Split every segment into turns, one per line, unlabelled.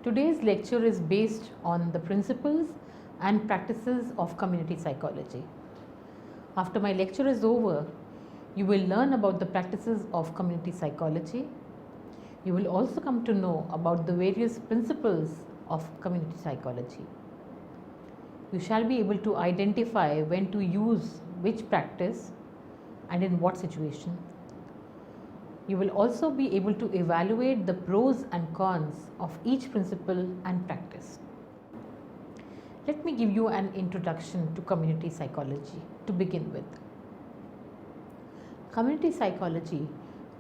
Today's lecture is based on the principles and practices of community psychology. After my lecture is over, you will learn about the practices of community psychology. You will also come to know about the various principles of community psychology. You shall be able to identify when to use which practice and in what situation. You will also be able to evaluate the pros and cons of each principle and practice. Let me give you an introduction to community psychology to begin with. Community psychology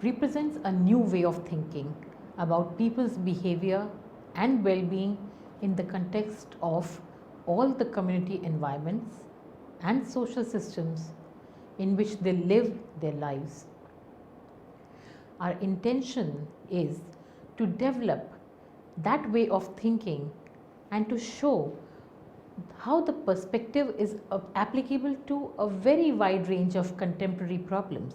represents a new way of thinking about people's behavior and well-being in the context of all the community environments and social systems in which they live their lives. Our intention is to develop that way of thinking and to show how the perspective is applicable to a very wide range of contemporary problems.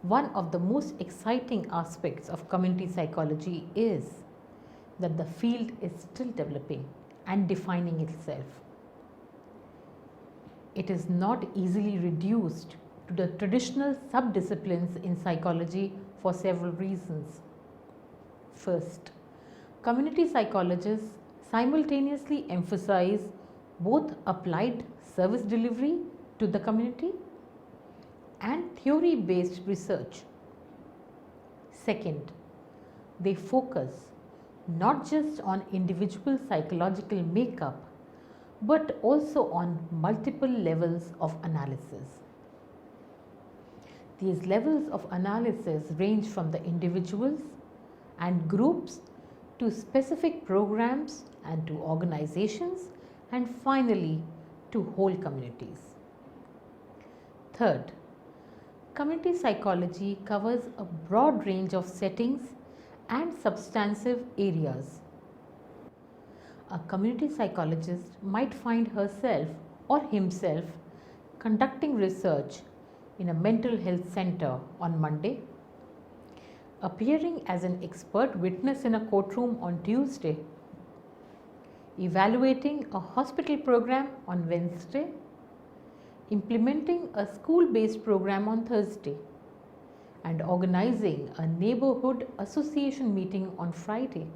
One of the most exciting aspects of community psychology is that the field is still developing and defining itself. It is not easily reduced to the traditional subdisciplines in psychology for several reasons. First, community psychologists simultaneously emphasize both applied service delivery to the community and theory-based research. Second, they focus not just on individual psychological makeup but also on multiple levels of analysis. These levels of analysis range from the individuals and groups to specific programs and to organizations and finally to whole communities. Third, community psychology covers a broad range of settings and substantive areas. A community psychologist might find herself or himself conducting research in a mental health center on Monday, appearing as an expert witness in a courtroom on Tuesday, evaluating a hospital program on Wednesday, implementing a school-based program on Thursday, and organizing a neighborhood association meeting on Friday.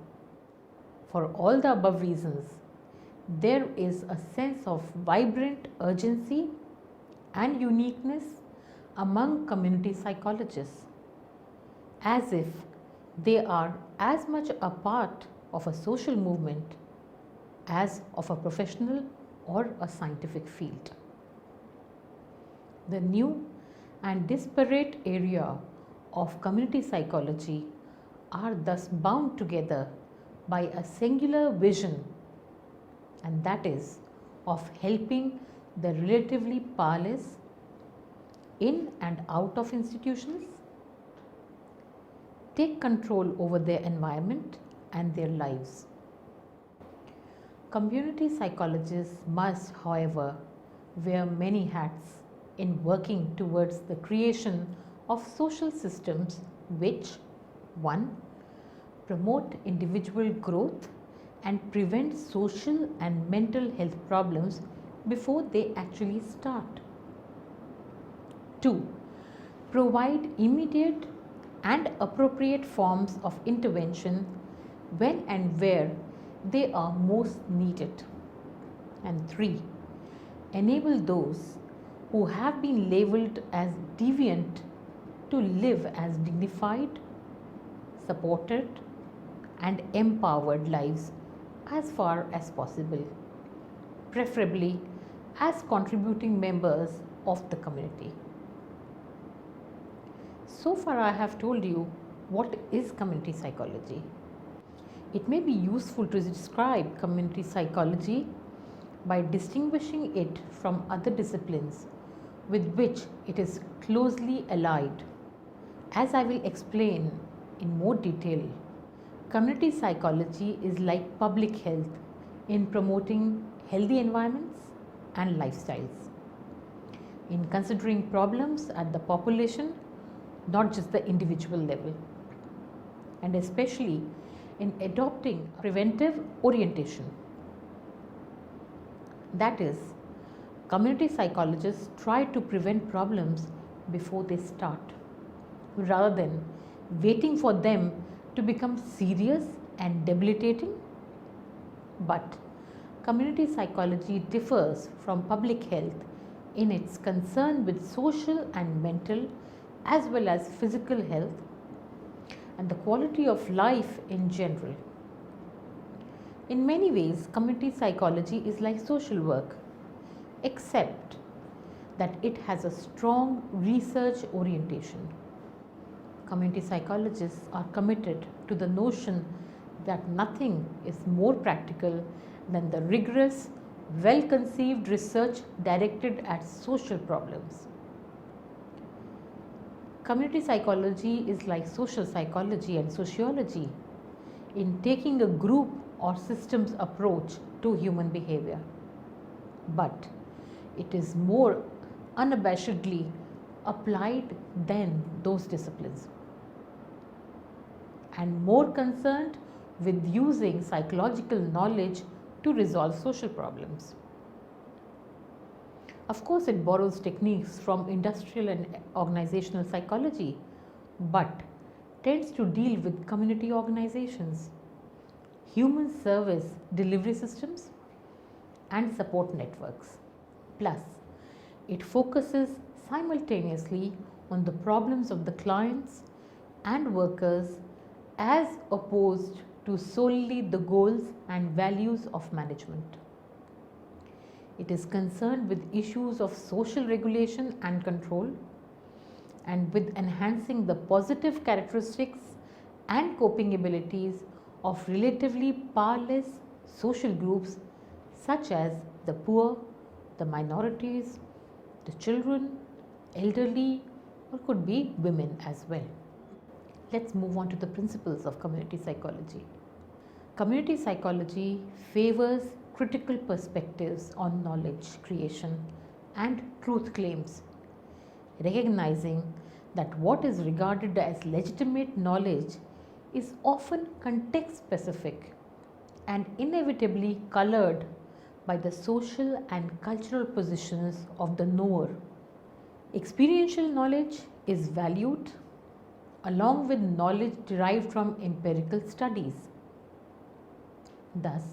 For all the above reasons, there is a sense of vibrant urgency and uniqueness among community psychologists, as if they are as much a part of a social movement as of a professional or a scientific field. The new and disparate area of community psychology are thus bound together by a singular vision, and that is of helping the relatively powerless in and out of institutions take control over their environment and their lives. Community psychologists must, however, wear many hats in working towards the creation of social systems which 1. Promote individual growth and prevent social and mental health problems before they actually start. 2. Provide immediate and appropriate forms of intervention when and where they are most needed. And 3. Enable those who have been labeled as deviant to live as dignified, supported, and empowered lives as far as possible, preferably as contributing members of the community. So far I have told you what is community psychology. It may be useful to describe community psychology by distinguishing it from other disciplines with which it is closely allied. As I will explain in more detail, community psychology is like public health in promoting healthy environments and lifestyles, in considering problems at the population, not just the individual level, and especially in adopting preventive orientation. That is, community psychologists try to prevent problems before they start, rather than waiting for them to become serious and debilitating. But community psychology differs from public health in its concern with social and mental as well as physical health and the quality of life in general. In many ways, community psychology is like social work, except that it has a strong research orientation. Community psychologists are committed to the notion that nothing is more practical than the rigorous, well conceived research directed at social problems. Community psychology is like social psychology and sociology in taking a group or systems approach to human behavior. But it is more unabashedly applied than those disciplines and more concerned with using psychological knowledge to resolve social problems. Of course, it borrows techniques from industrial and organizational psychology, but tends to deal with community organizations, human service delivery systems, and support networks. Plus, it focuses simultaneously on the problems of the clients and workers as opposed to solely the goals and values of management. It is concerned with issues of social regulation and control and with enhancing the positive characteristics and coping abilities of relatively powerless social groups such as the poor, the minorities, the children, elderly, or could be women as well. Let's move on to the principles of community psychology. Community psychology favors critical perspectives on knowledge creation and truth claims, recognizing that what is regarded as legitimate knowledge is often context specific and inevitably colored by the social and cultural positions of the knower. Experiential knowledge is valued along with knowledge derived from empirical studies. Thus,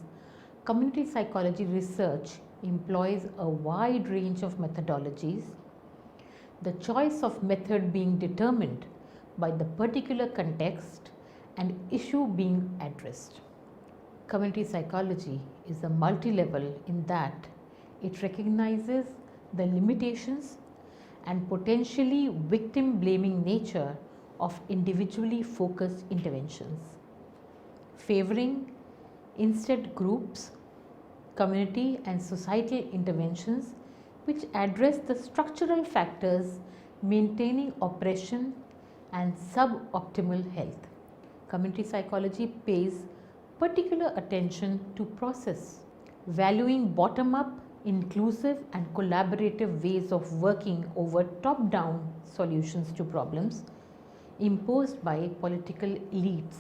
community psychology research employs a wide range of methodologies, the choice of method being determined by the particular context and issue being addressed. Community psychology is a multi-level in that it recognizes the limitations and potentially victim-blaming nature of individually focused interventions, favoring instead groups, community and societal interventions which address the structural factors maintaining oppression and suboptimal health. Community psychology pays particular attention to process, valuing bottom-up, inclusive and collaborative ways of working over top-down solutions to problems imposed by political elites.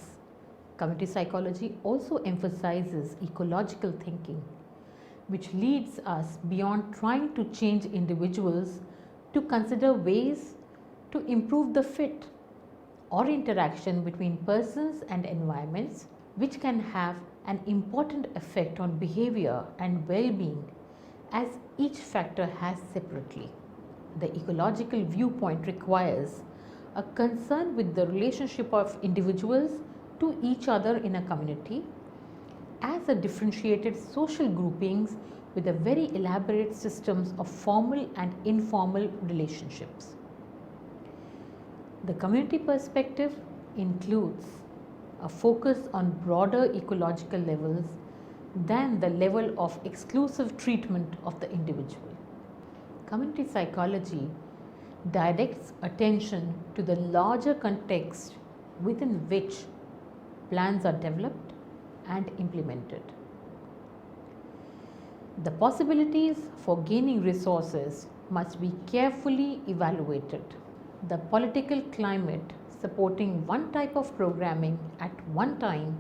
Community psychology also emphasizes ecological thinking, which leads us beyond trying to change individuals to consider ways to improve the fit or interaction between persons and environments, which can have an important effect on behavior and well-being as each factor has separately. The ecological viewpoint requires a concern with the relationship of individuals to each other in a community as a differentiated social groupings with a very elaborate systems of formal and informal relationships. The community perspective includes a focus on broader ecological levels than the level of exclusive treatment of the individual. Community psychology directs attention to the larger context within which plans are developed and implemented. The possibilities for gaining resources must be carefully evaluated. The political climate supporting one type of programming at one time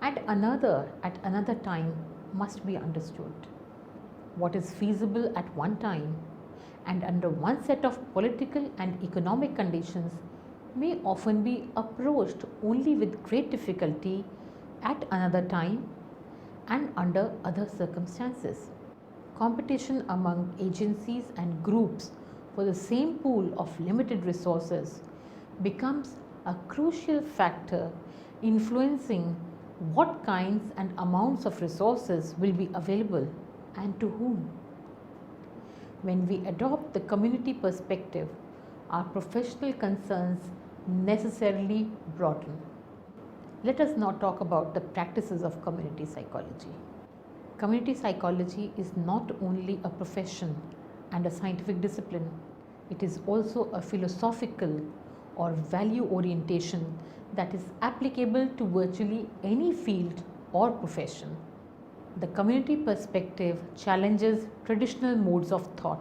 and another at another time must be understood. What is feasible at one time and under one set of political and economic conditions may often be approached only with great difficulty at another time and under other circumstances. Competition among agencies and groups for the same pool of limited resources becomes a crucial factor influencing what kinds and amounts of resources will be available and to whom. When we adopt the community perspective, our professional concerns necessarily broaden. Let us now talk about the practices of community psychology. Community psychology is not only a profession and a scientific discipline, it is also a philosophical or value orientation that is applicable to virtually any field or profession. The community perspective challenges traditional modes of thought.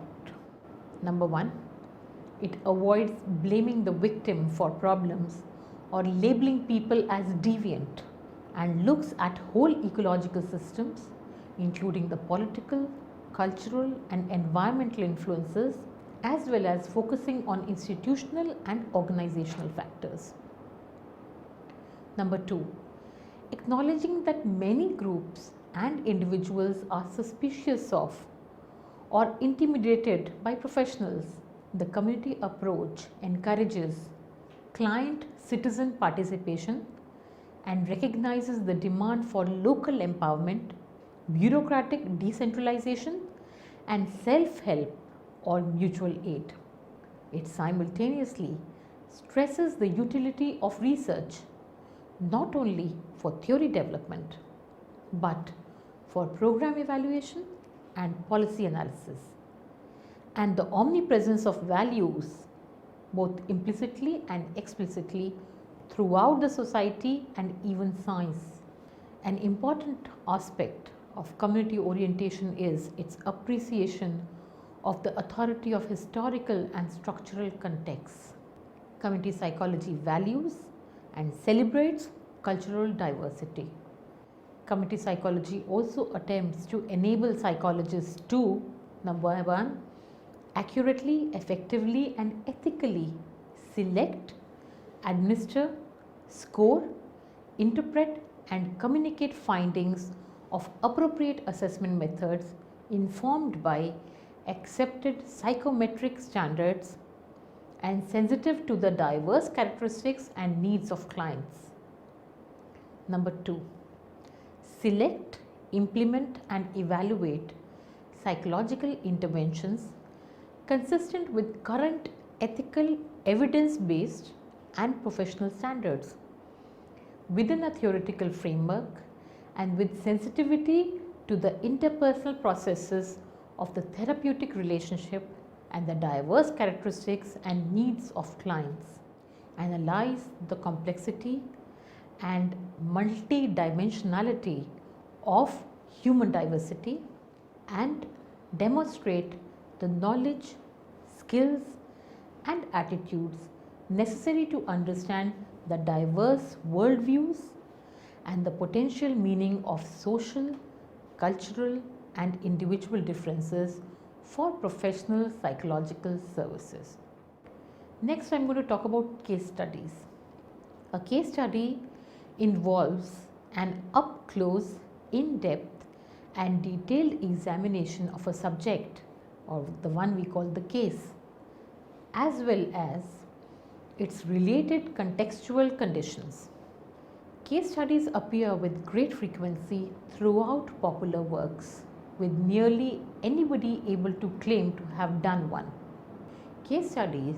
Number one, it avoids blaming the victim for problems or labeling people as deviant and looks at whole ecological systems, including the political, cultural, and environmental influences, as well as focusing on institutional and organizational factors. Number two, acknowledging that many groups and individuals are suspicious of or intimidated by professionals. The community approach encourages client-citizen participation and recognizes the demand for local empowerment, bureaucratic decentralization, and self-help or mutual aid. It simultaneously stresses the utility of research not only for theory development but for program evaluation and policy analysis, and the omnipresence of values both implicitly and explicitly throughout the society and even science. An important aspect of community orientation is its appreciation of the authority of historical and structural contexts. Community psychology values and celebrates cultural diversity. Community psychology also attempts to enable psychologists to, number one, accurately, effectively, and ethically select, administer, score, interpret, and communicate findings of appropriate assessment methods informed by accepted psychometric standards and sensitive to the diverse characteristics and needs of clients. Number two, select, implement, and evaluate psychological interventions consistent with current ethical, evidence-based, and professional standards within a theoretical framework and with sensitivity to the interpersonal processes of the therapeutic relationship and the diverse characteristics and needs of clients. Analyze the complexity and multidimensionality of human diversity and demonstrate the knowledge, skills, and attitudes necessary to understand the diverse worldviews and the potential meaning of social, cultural, and individual differences for professional psychological services. Next, I'm going to talk about case studies. A case study involves an up-close, in-depth, and detailed examination of a subject, or the one we call the case, as well as its related contextual conditions. Case studies appear with great frequency throughout popular works, with nearly anybody able to claim to have done one. Case studies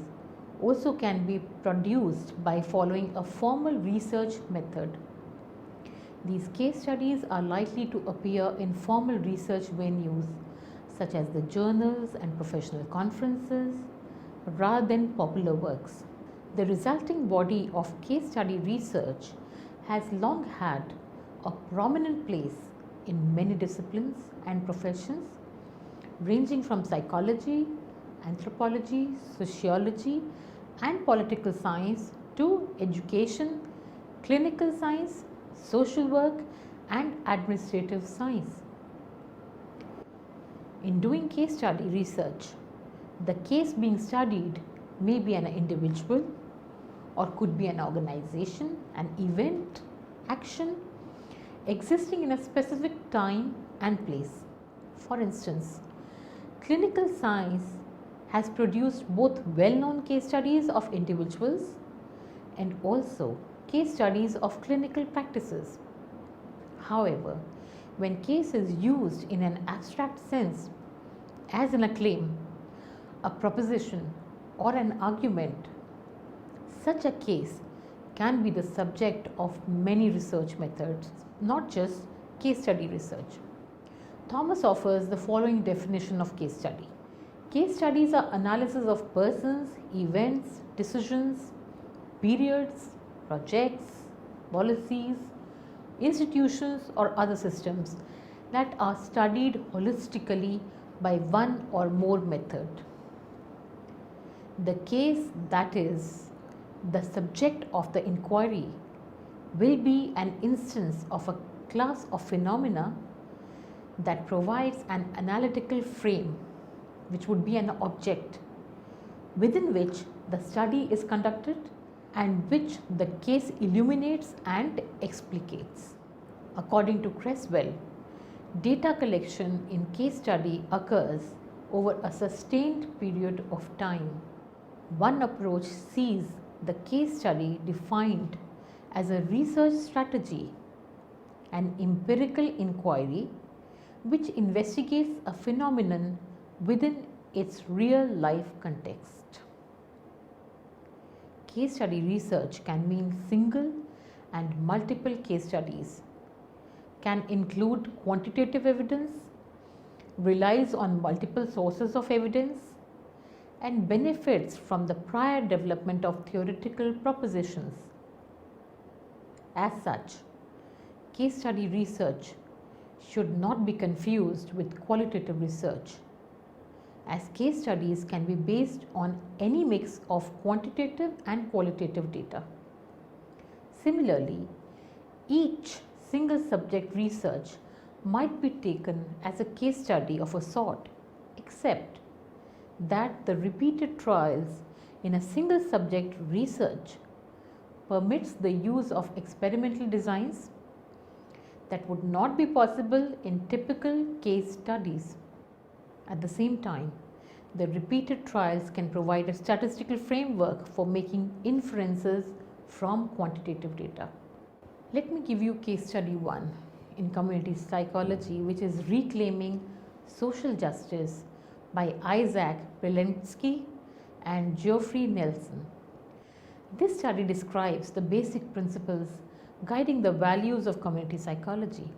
also can be produced by following a formal research method. These case studies are likely to appear in formal research venues such as the journals and professional conferences rather than popular works. The resulting body of case study research has long had a prominent place in many disciplines and professions, ranging from psychology, anthropology, sociology, and political science to education, clinical science, social work, and administrative science. In doing case study research, the case being studied may be an individual or could be an organization, an event, action existing in a specific time and place. For instance, clinical science has produced both well-known case studies of individuals and also case studies of clinical practices. However, when case is used in an abstract sense, as in a claim, a proposition, or an argument, such a case can be the subject of many research methods, not just case study research. Thomas offers the following definition of case study. Case studies are analysis of persons, events, decisions, periods, projects, policies, institutions, or other systems that are studied holistically by one or more method. The case that is the subject of the inquiry will be an instance of a class of phenomena that provides an analytical frame, which would be an object, within which the study is conducted and which the case illuminates and explicates. According to Creswell, data collection in case study occurs over a sustained period of time. One approach sees the case study defined as a research strategy, an empirical inquiry which investigates a phenomenon within its real life context. Case study research can mean single and multiple case studies, can include quantitative evidence, relies on multiple sources of evidence, and benefits from the prior development of theoretical propositions. As such, case study research should not be confused with qualitative research, as case studies can be based on any mix of quantitative and qualitative data. Similarly, each single subject research might be taken as a case study of a sort, except that the repeated trials in a single subject research permits the use of experimental designs that would not be possible in typical case studies. At the same time, the repeated trials can provide a statistical framework for making inferences from quantitative data. Let me give you case study 1 in community psychology, which is Reclaiming Social Justice by Isaac Brzezinski and Geoffrey Nelson. This study describes the basic principles guiding the values of community psychology.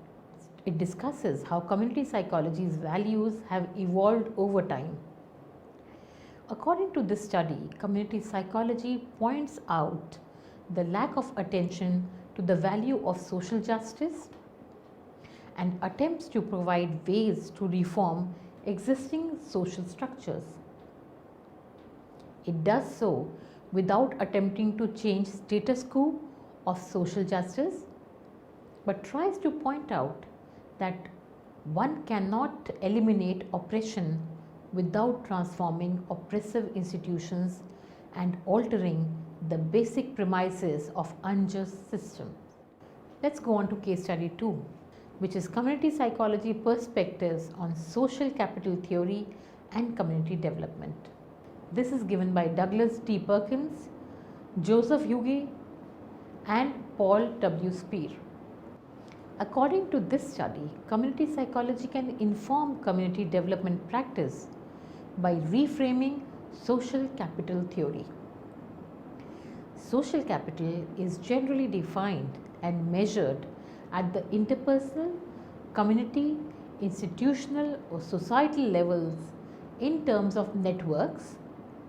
It discusses how community psychology's values have evolved over time. According to this study, community psychology points out the lack of attention to the value of social justice and attempts to provide ways to reform existing social structures. It does so without attempting to change status quo of social justice, but tries to point out that one cannot eliminate oppression without transforming oppressive institutions and altering the basic premises of unjust systems. Let's go on to case study 2, which is Community Psychology Perspectives on Social Capital Theory and Community Development. This is given by Douglas T. Perkins, Joseph Huge, and Paul W. Spear. According to this study, community psychology can inform community development practice by reframing social capital theory. Social capital is generally defined and measured at the interpersonal, community, institutional, or societal levels in terms of networks,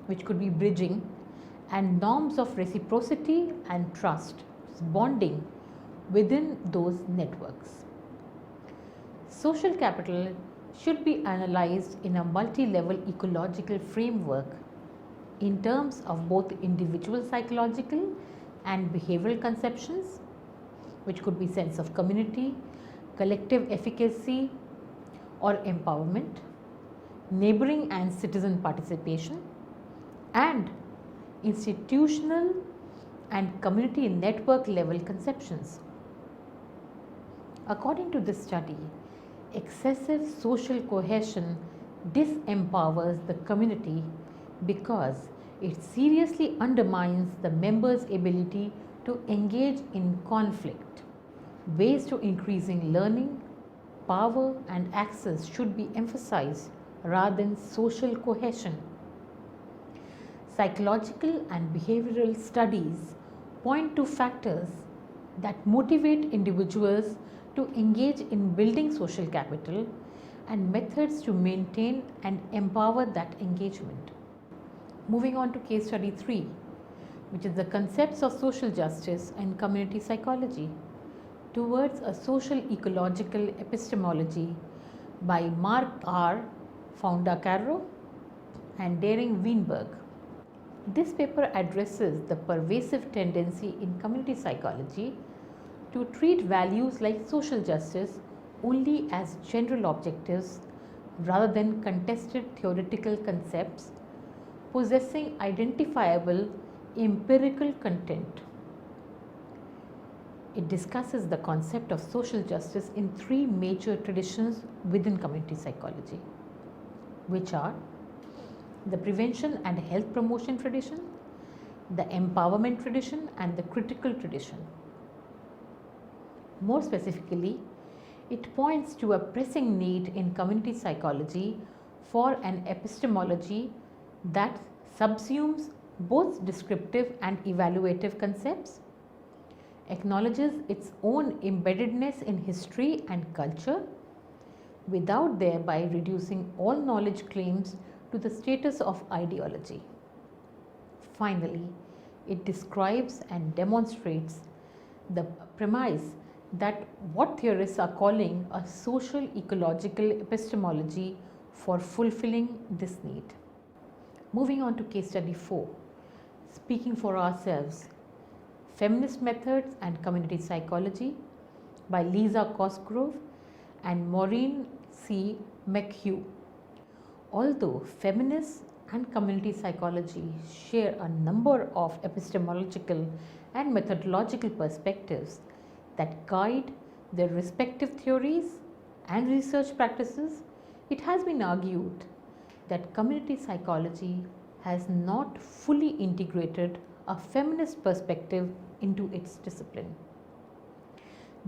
which could be bridging, and norms of reciprocity and trust, bonding within those networks. Social capital should be analyzed in a multi-level ecological framework in terms of both individual psychological and behavioral conceptions, which could be sense of community, collective efficacy or empowerment, neighboring and citizen participation, and institutional and community network level conceptions. According to this study, excessive social cohesion disempowers the community because it seriously undermines the members' ability to engage in conflict. Ways to increasing learning, power and access should be emphasized rather than social cohesion. Psychological and behavioral studies point to factors that motivate individuals to engage in building social capital and methods to maintain and empower that engagement. Moving on to case study 3, which is the concepts of social justice and community psychology towards a social ecological epistemology by Mark R. Foundacaro and Daring Weinberg. This paper addresses the pervasive tendency in community psychology to treat values like social justice only as general objectives rather than contested theoretical concepts possessing identifiable empirical content. It discusses the concept of social justice in 3 major traditions within community psychology, which are the prevention and health promotion tradition, the empowerment tradition, and the critical tradition. More specifically, it points to a pressing need in community psychology for an epistemology that subsumes both descriptive and evaluative concepts, acknowledges its own embeddedness in history and culture, without thereby reducing all knowledge claims to the status of ideology. Finally, it describes and demonstrates the premise that what theorists are calling a social ecological epistemology for fulfilling this need. Moving on to case study 4, Speaking for Ourselves, Feminist Methods and Community Psychology by Lisa Cosgrove and Maureen C. McHugh. Although feminist and community psychology share a number of epistemological and methodological perspectives that guide their respective theories and research practices, it has been argued that community psychology has not fully integrated a feminist perspective into its discipline.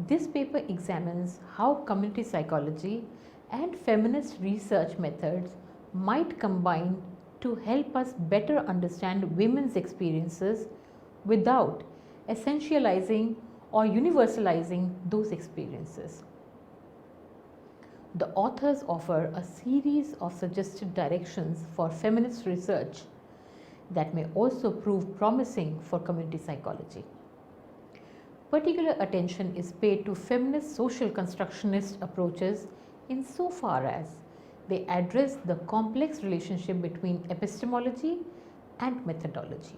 This paper examines how community psychology and feminist research methods might combine to help us better understand women's experiences without essentializing or universalizing those experiences. The authors offer a series of suggested directions for feminist research that may also prove promising for community psychology. Particular attention is paid to feminist social constructionist approaches insofar as they address the complex relationship between epistemology and methodology.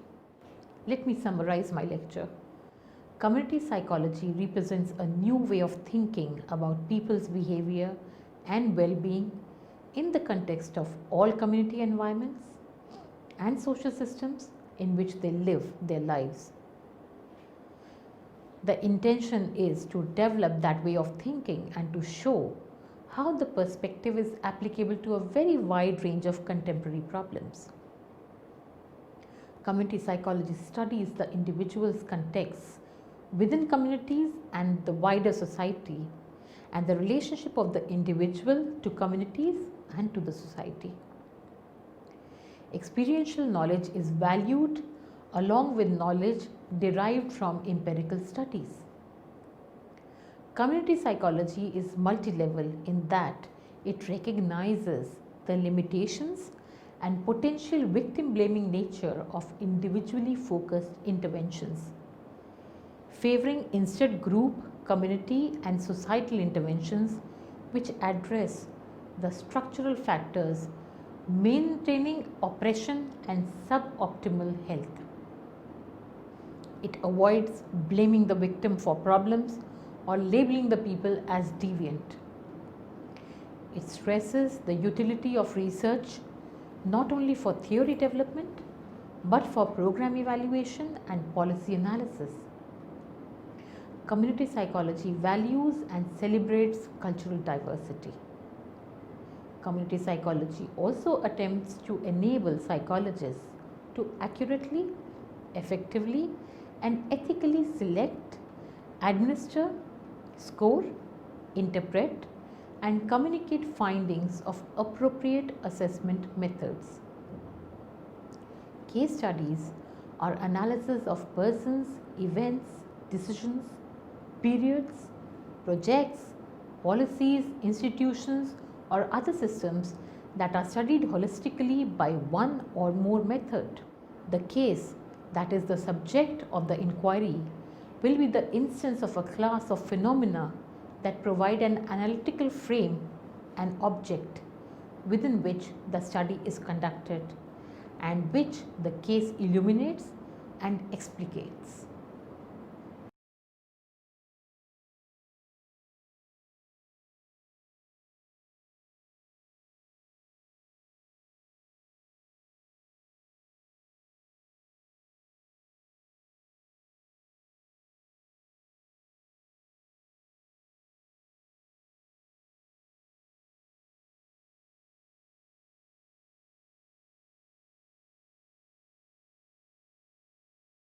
Let me summarize my lecture. Community psychology represents a new way of thinking about people's behavior and well-being in the context of all community environments and social systems in which they live their lives. The intention is to develop that way of thinking and to show how the perspective is applicable to a very wide range of contemporary problems. Community psychology studies the individual's contexts within communities and the wider society, and the relationship of the individual to communities and to the society. Experiential knowledge is valued along with knowledge derived from empirical studies. Community psychology is multi-level in that it recognizes the limitations and potential victim-blaming nature of individually focused interventions, favoring instead group, community and societal interventions which address the structural factors maintaining oppression and suboptimal health. It avoids blaming the victim for problems or labeling the people as deviant. It stresses the utility of research not only for theory development but for program evaluation and policy analysis. Community psychology values and celebrates cultural diversity. Community psychology also attempts to enable psychologists to accurately, effectively, and ethically select, administer, score, interpret, and communicate findings of appropriate assessment methods. Case studies are analysis of persons, events, decisions, periods, projects, policies, institutions, or other systems that are studied holistically by one or more method. The case, that is the subject of the inquiry, will be the instance of a class of phenomena that provide an analytical frame and object within which the study is conducted and which the case illuminates and explicates.